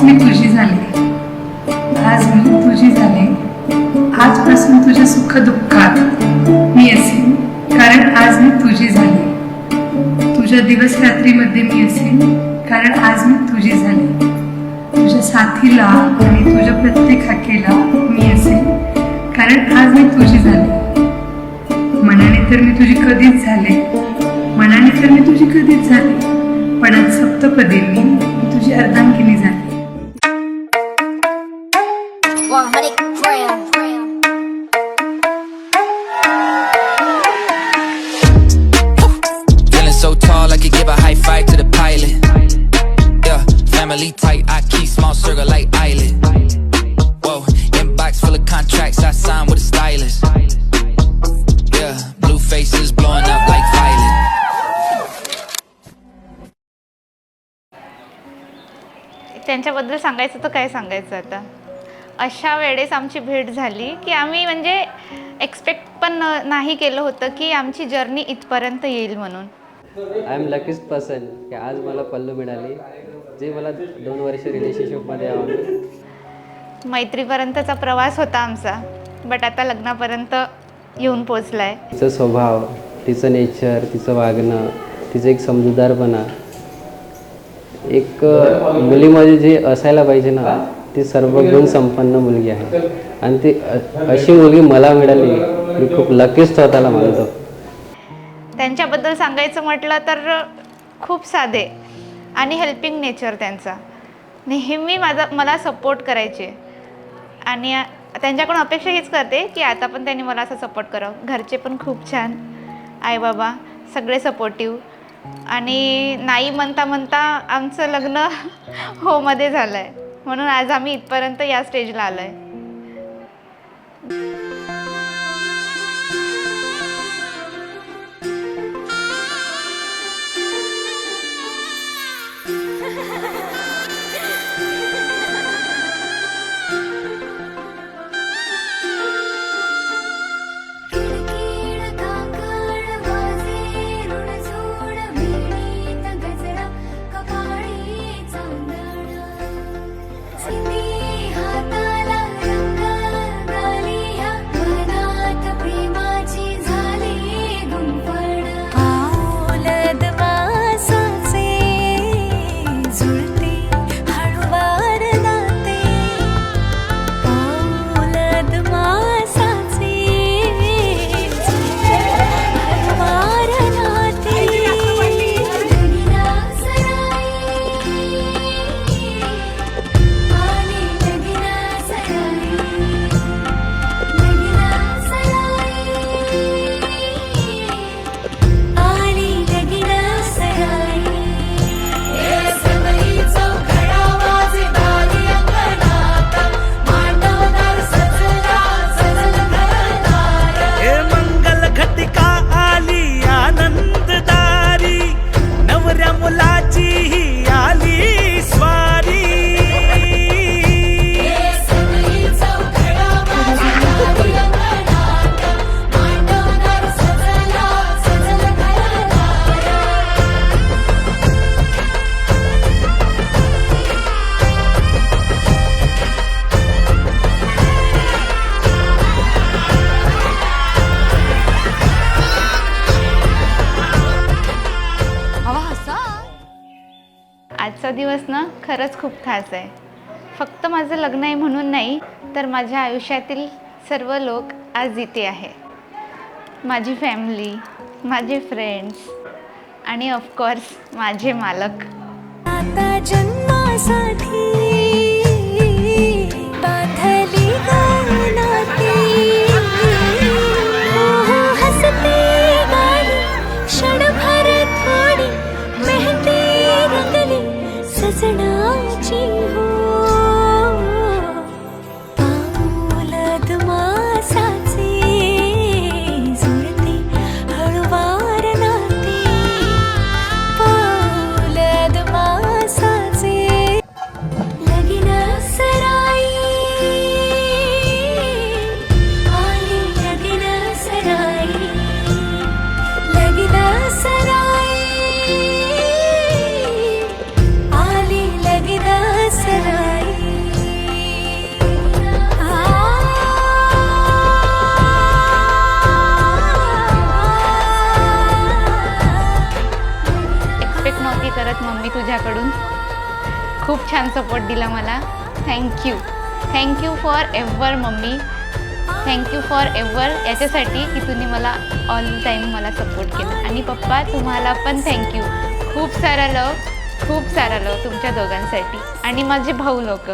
मी तुझी झाले, आज मी तुझी झाले. आजपासून तुझ्या सुख दुःखात मी असेन, कारण आज मी तुझी झाले. तुझ्या दिवस रात्रीमध्ये मी असेन, कारण आज मी तुझी झाले. तुझ्या साथीला आणि तुझ्या प्रत्येक हाकेला मी असेन, कारण आज मी तुझी झाले. मनाने तर मी तुझी कधीच झाले, मनाने तर मी तुझी कधीच झाले, पण आज सप्तपदींनी मी तुझी अर्धांगिनी झाली. So tall, I could give a high five to the pilot. Yeah, family tight, I keep small circle like island. Whoa, inbox full of contracts, I sign with a stylist. Yeah, blue faces blowing up like violet. त्यांच्याबद्दल सांगायचं तर काय सांगायचं आता. अशा वेळेस आमची भेट झाली की आम्ही म्हणजे एक्सपेक्ट पण नाही केलं होतं की आमची जर्नी इथपर्यंत येईल म्हणून. आय एम लकीस्ट पर्सन की आज मला पल्लू मिळाली, जे मला 2 वर्ष रिलेशनशिपमध्ये यावं. मैत्रीपर्यंतचा प्रवास होता आमचा, बट आता लग्नापर्यंत येऊन पोचला आहे. तिचं स्वभाव, तिचं नेचर, तिचं वागणं, तिचं एक समजूतदारपणा, एक मुलीमध्ये जे असायला पाहिजे ना, ती सर्व गुण संपन्न मुलगी आहे. आणि ती अशी मुलगी मला मिळाली, मी खूप लकीस्ट स्वतःला मानतो. त्यांच्याबद्दल सांगायचं म्हटलं तर खूप साधे आणि हेल्पिंग नेचर त्यांचा. नेहमी मला सपोर्ट करायचे आणि त्यांच्याकडून अपेक्षा हीच करते की आता पण त्यांनी मला असं सपोर्ट करावं. घरचे पण खूप छान, आई बाबा सगळे सपोर्टिव्ह. आणि नाही म्हणता म्हणता आमचं लग्न हो मध्ये झालं आहे, म्हणून आज आम्ही इथपर्यंत या स्टेजला आलो आहे. आजचा दिवस ना खरंच खूप खास आहे. फक्त माझं लग्न आहे म्हणून नाही, तर माझ्या आयुष्यातील सर्व लोक आज इथे आहे. माझी फॅमिली, माझे फ्रेंड्स आणि ऑफकोर्स माझे मालक. आता जन्मासाठी बांधली गानाती, हसते गाणी क्षणभर थोडी मेहंदी रंगली सजनाची हो. पाऊलद मासाचे जुळते हळुवार नाते, पाऊलद मासाचे. परत मम्मी तुझ्याकडून. खूप छान सपोर्ट दिला मला. Thank you for ever mummy. Thank you for ever याच्यासाठी की तुम्ही मला ऑल टाईम मला सपोर्ट केलं. आणि पप्पा तुम्हाला पण थँक्यू. खूप सारा लव तुमच्या दोघांसाठी. आणि माझे भाऊ लोक